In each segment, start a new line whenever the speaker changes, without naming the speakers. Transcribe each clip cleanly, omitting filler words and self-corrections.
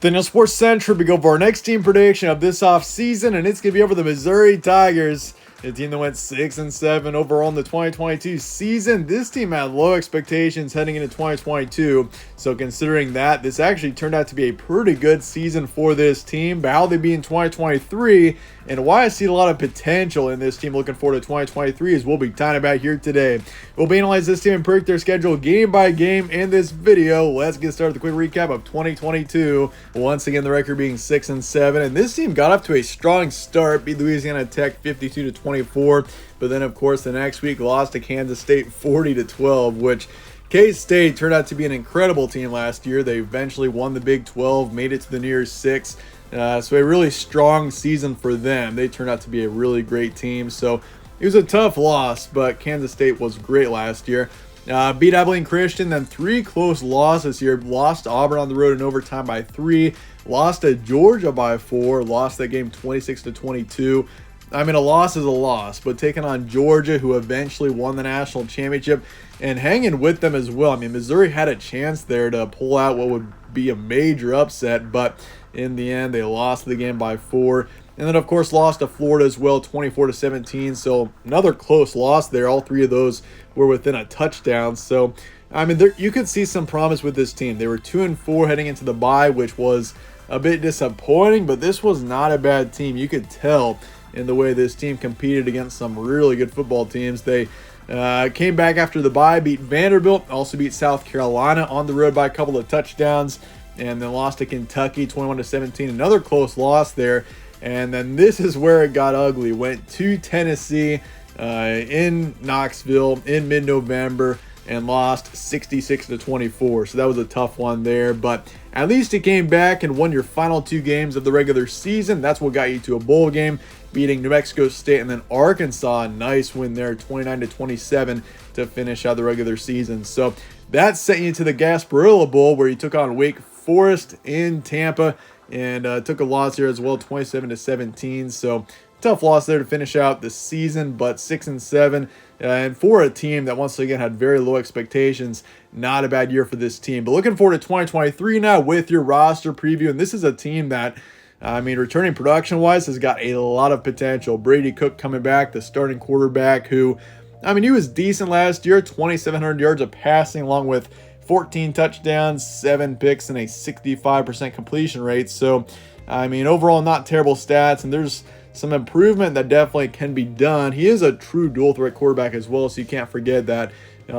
Then on Sports Central, we go for our next team prediction of this offseason, and it's going to be over the Missouri Tigers, a team that went 6-7 overall in the 2022 season. This team had low expectations heading into 2022, so considering that, this actually turned out to be a pretty good season for this team. But how they be in 2023 and why I see a lot of potential in this team looking forward to 2023 is we'll be talking about here today. We'll be analyzing this team and predict their schedule game by game in this video. Let's get started with a quick recap of 2022. Once again, the record being 6-7, and this team got up to a strong start, beat Louisiana Tech 52-24, but then of course the next week lost to Kansas State 40-12, which K-State turned out to be an incredible team last year. They eventually won the Big 12, made it to the New Year's Six. So a really strong season for them. They turned out to be a really great team. So it was a tough loss, but Kansas State was great last year. Beat Abilene Christian, then 3 close losses here. Lost to Auburn on the road in overtime by 3. Lost to Georgia by 4. Lost that game 26-22. I mean, a loss is a loss, but taking on Georgia, who eventually won the national championship, and hanging with them as well. I mean, Missouri had a chance there to pull out what would be a major upset, but in the end, they lost the game by 4. And then, of course, lost to Florida as well, 24-17. So another close loss there. All 3 of those were within a touchdown. So, I mean, you could see some promise with this team. They were 2-4 heading into the bye, which was a bit disappointing, but this was not a bad team. You could tell in the way this team competed against some really good football teams. They came back after the bye, beat Vanderbilt, also beat South Carolina on the road by a couple of touchdowns, and then lost to Kentucky 21-17. Another close loss there. And then this is where it got ugly. Went to Tennessee in Knoxville in mid-November and lost 66-24. So that was a tough one there. But at least it came back and won your final 2 games of the regular season. That's what got you to a bowl game, beating New Mexico State and then Arkansas. A nice win there, 29-27 to finish out the regular season. So that sent you to the Gasparilla Bowl, where you took on Wake Forest in Tampa. And took a loss here as well, 27-17. So tough loss there to finish out the season, but 6-7. And for a team that once again had very low expectations, not a bad year for this team. But looking forward to 2023 now with your roster preview. And this is a team that, I mean, returning production-wise has got a lot of potential. Brady Cook coming back, the starting quarterback who, I mean, he was decent last year, 2,700 yards of passing along with 14 touchdowns, 7 picks, and a 65% completion rate. So, I mean, overall, not terrible stats, and there's some improvement that definitely can be done. He is a true dual-threat quarterback as well, so you can't forget that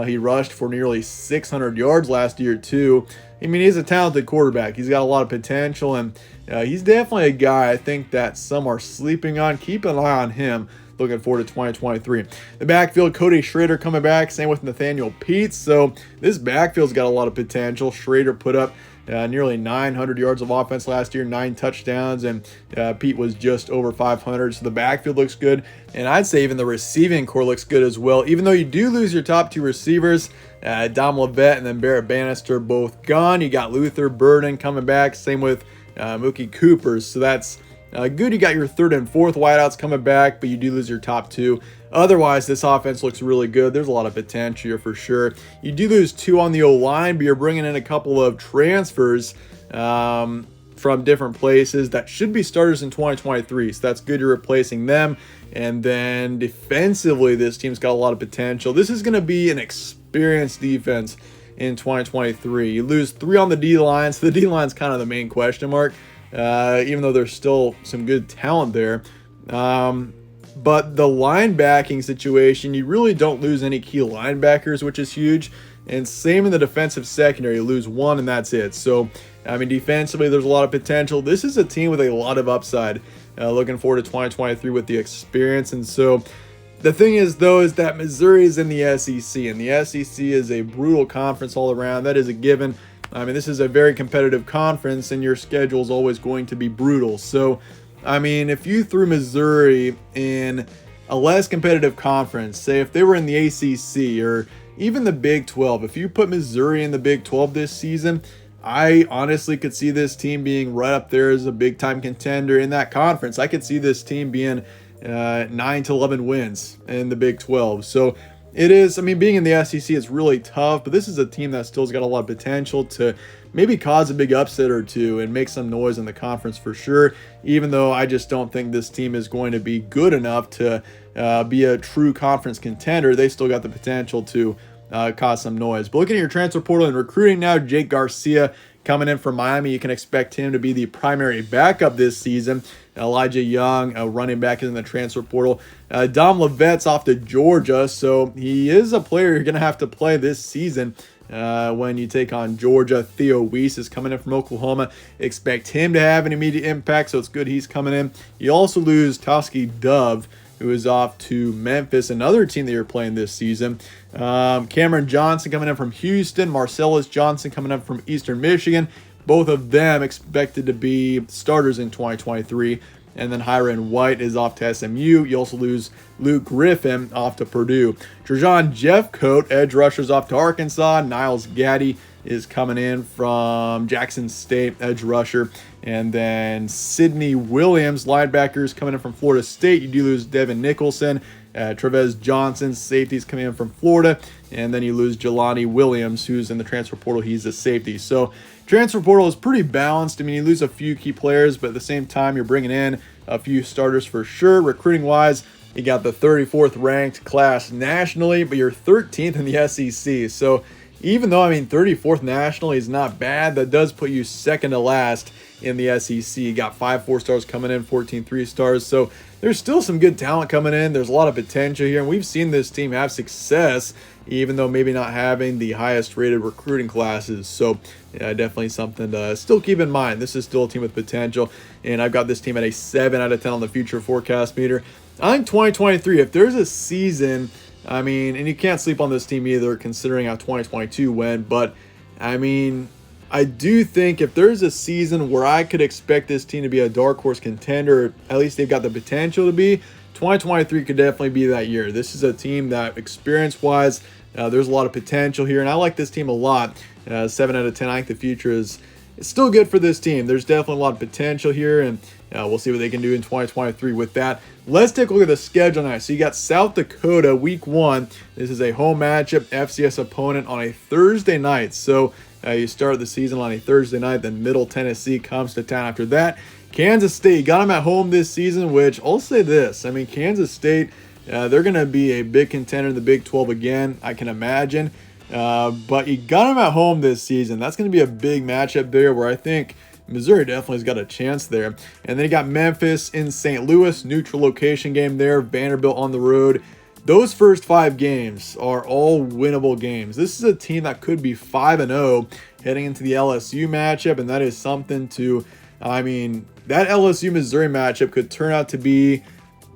he rushed for nearly 600 yards last year, too. I mean, he's a talented quarterback. He's got a lot of potential, and he's definitely a guy I think that some are sleeping on. Keep an eye on him. Looking forward to 2023. The backfield, Cody Schrader coming back, same with Nathaniel Peets. So this backfield's got a lot of potential. Schrader put up nearly 900 yards of offense last year, 9 touchdowns, and Pete was just over 500. So the backfield looks good, and I'd say even the receiving core looks good as well. Even though you do lose your top 2 receivers, Dom Levette and then Barrett Bannister both gone. You got Luther Burden coming back, same with Mookie Cooper. So that's good. You got your 3rd and 4th wideouts coming back, but you do lose your top 2. Otherwise, this offense looks really good. There's a lot of potential here for sure. You do lose 2 on the O-line, but you're bringing in a couple of transfers from different places that should be starters in 2023. So that's good. You're replacing them. And then defensively, this team's got a lot of potential. This is going to be an experienced defense in 2023. You lose 3 on the D-line, so the D-line's kind of the main question mark. Even though there's still some good talent there. But the linebacking situation, you really don't lose any key linebackers, which is huge. And same in the defensive secondary, you lose 1 and that's it. So, I mean, defensively, there's a lot of potential. This is a team with a lot of upside. Looking forward to 2023 with the experience. And so, the thing is, though, is that Missouri is in the SEC, and the SEC is a brutal conference all around. That is a given. I mean, this is a very competitive conference, and your schedule is always going to be brutal. So, I mean, if you threw Missouri in a less competitive conference, say if they were in the ACC or even the Big 12, if you put Missouri in the Big 12 this season, I honestly could see this team being right up there as a big-time contender in that conference. I could see this team being 9 to 11 wins in the Big 12. So It is. I mean, being in the SEC is really tough, but this is a team that still's got a lot of potential to maybe cause a big upset or two and make some noise in the conference for sure, even though I just don't think this team is going to be good enough to be a true conference contender. They still got the potential to cause some noise. But looking at your transfer portal and recruiting now, Jake Garcia coming in from Miami, you can expect him to be the primary backup this season. Elijah Young, a running back, is in the transfer portal. Dom Levette's off to Georgia, so he is a player you're going to have to play this season when you take on Georgia. Theo Weiss is coming in from Oklahoma. Expect him to have an immediate impact, so it's good he's coming in. You also lose Toski Dove, who is off to Memphis, another team that you're playing this season. Cameron Johnson coming in from Houston. Marcellus Johnson coming up from Eastern Michigan. Both of them expected to be starters in 2023. And then Hiron White is off to SMU. You also lose Luke Griffin off to Purdue. Trajan Jeffcoat, edge rushers, off to Arkansas. Niles Gaddy is coming in from Jackson State, edge rusher. And then Sidney Williams, linebackers, coming in from Florida State. You do lose Devin Nicholson. Trevez Johnson, safeties, coming in from Florida. And then you lose Jelani Williams, who's in the transfer portal. He's a safety. So transfer portal is pretty balanced. I mean, you lose a few key players, but at the same time, you're bringing in a few starters for sure. Recruiting-wise, you got the 34th ranked class nationally, but you're 13th in the SEC. So even though, 34th nationally is not bad, that does put you second to last in the SEC. You got 5 4-stars coming in, 14 3-stars. So there's still some good talent coming in. There's a lot of potential here, and we've seen this team have success, even though maybe not having the highest rated recruiting classes. So yeah, definitely something to still keep in mind. This is still a team with potential, and I've got this team at a 7 out of 10 on the future forecast meter. I think 2023, if there's a season, and you can't sleep on this team either, considering how 2022 went, but I do think if there's a season where I could expect this team to be a dark horse contender, at least they've got the potential to be, 2023 could definitely be that year. This is a team that, experience-wise, there's a lot of potential here, and I like this team a lot. 7 out of 10. I think the future is still good for this team. There's definitely a lot of potential here, and we'll see what they can do in 2023 with that. Let's take a look at the schedule now. So you got South Dakota week 1. This is a home matchup, FCS opponent on a Thursday night. So you start the season on a Thursday night, then Middle Tennessee comes to town after that. Kansas State, got them at home this season, which I'll say this. Kansas State, they're going to be a big contender in the Big 12 again, I can imagine. But you got them at home this season. That's going to be a big matchup there where I think Missouri definitely has got a chance there. And then you got Memphis in St. Louis, neutral location game there, Vanderbilt on the road. Those first 5 games are all winnable games. This is a team that could be 5-0 heading into the LSU matchup, and that is something to, that LSU-Missouri matchup could turn out to be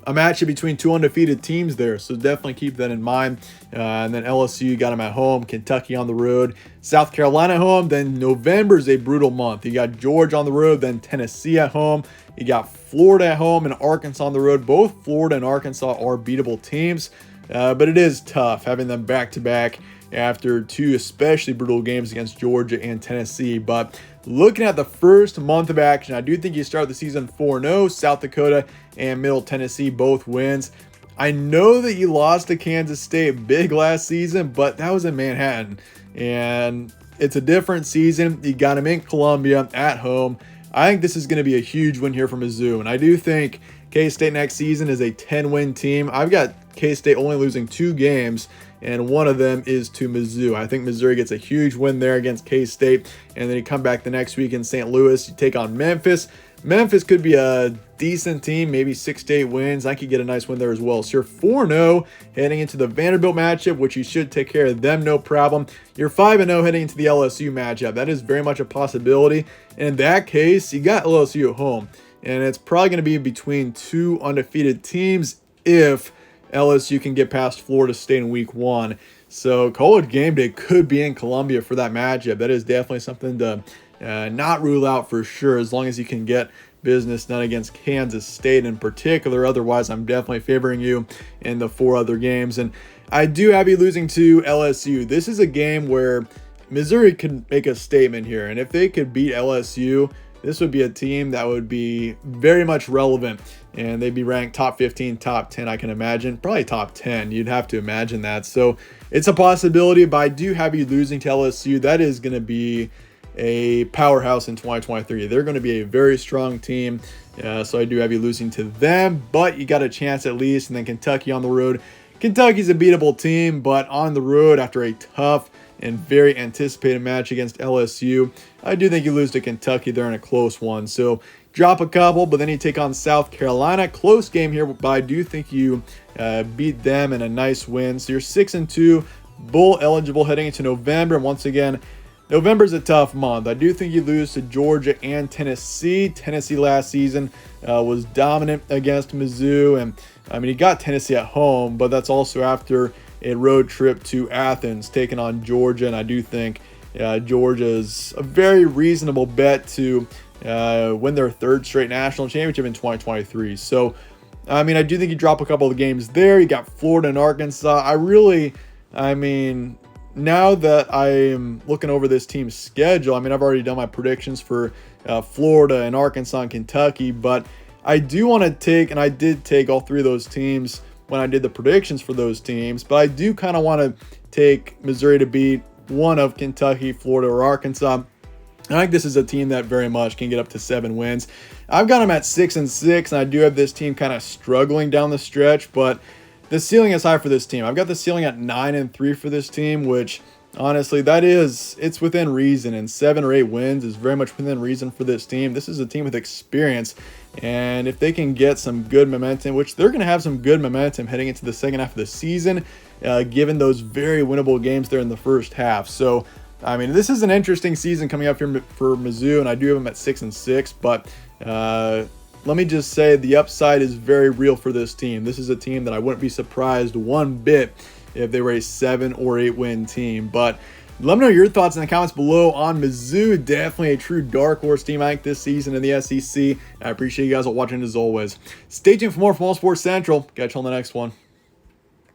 a matchup between 2 undefeated teams there, so definitely keep that in mind. And then LSU, got them at home, Kentucky on the road, South Carolina home. Then November is a brutal month. You got Georgia on the road, then Tennessee at home. You got Florida at home and Arkansas on the road. Both Florida and Arkansas are beatable teams, but it is tough having them back-to-back after 2 especially brutal games against Georgia and Tennessee. But looking at the first month of action, I do think you start the season 4-0. South Dakota and Middle Tennessee both wins. I know that you lost to Kansas State big last season, but that was in Manhattan, and it's a different season. You got them in Columbia at home. I think this is going to be a huge win here for Mizzou, and I do think K-State next season is a 10-win team. I've got K-State only losing 2 games, and one of them is to Mizzou. I think Missouri gets a huge win there against K-State, and then you come back the next week in St. Louis. You take on Memphis. Memphis could be a decent team, maybe 6 to 8 wins. I could get a nice win there as well. So you're 4-0 heading into the Vanderbilt matchup, which you should take care of them, no problem. You're 5-0 heading into the LSU matchup. That is very much a possibility. And in that case, you got LSU at home, and it's probably going to be between 2 undefeated teams if LSU can get past Florida State in week 1. So College Game Day could be in Columbia for that matchup. That is definitely something to not rule out for sure, as long as you can get business done against Kansas State in particular. Otherwise, I'm definitely favoring you in the 4 other games. And I do have you losing to LSU. This is a game where Missouri could make a statement here, and if they could beat LSU, this would be a team that would be very much relevant, and they'd be ranked top 15, top 10, I can imagine. Probably top 10, you'd have to imagine that. So it's a possibility, but I do have you losing to LSU. That is going to be a powerhouse in 2023. They're going to be a very strong team. So I do have you losing to them, but you got a chance at least. And then Kentucky on the road. Kentucky's a beatable team, but on the road after a tough and very anticipated match against LSU, I do think you lose to Kentucky there in a close one. So drop a couple, but then you take on South Carolina. Close game here, but I do think you beat them in a nice win. So you're 6-2, bowl eligible heading into November. And once again, November's a tough month. I do think you lose to Georgia and Tennessee. Tennessee last season was dominant against Mizzou, and I mean, he got Tennessee at home, but that's also after a road trip to Athens, taking on Georgia, and I do think Georgia's a very reasonable bet to win their third straight national championship in 2023. So, I mean, I do think you drop a couple of games there. You got Florida and Arkansas. Now that I am looking over this team's schedule, I mean, I've already done my predictions for Florida and Arkansas and Kentucky, but I do want to take, and I did take all three of those teams when I did the predictions for those teams, but I do kind of want to take Missouri to beat one of Kentucky, Florida, or Arkansas. I think this is a team that very much can get up to 7 wins. I've got them at 6-6, and I do have this team kind of struggling down the stretch, but the ceiling is high for this team. I've got the ceiling at 9-3 for this team, which honestly, it's within reason, and 7 or 8 wins is very much within reason for this team. This is a team with experience, and if they can get some good momentum, which they're going to have some good momentum heading into the second half of the season, given those very winnable games there in the first half. So, I mean, this is an interesting season coming up here for Mizzou, and I do have them at 6-6, but let me just say the upside is very real for this team. This is a team that I wouldn't be surprised one bit if they were a 7 or 8 win team. But let me know your thoughts in the comments below on Mizzou. Definitely a true dark horse team, I think, this season in the SEC. I appreciate you guys all watching as always. Stay tuned for more from All Sports Central. Catch you on the next one.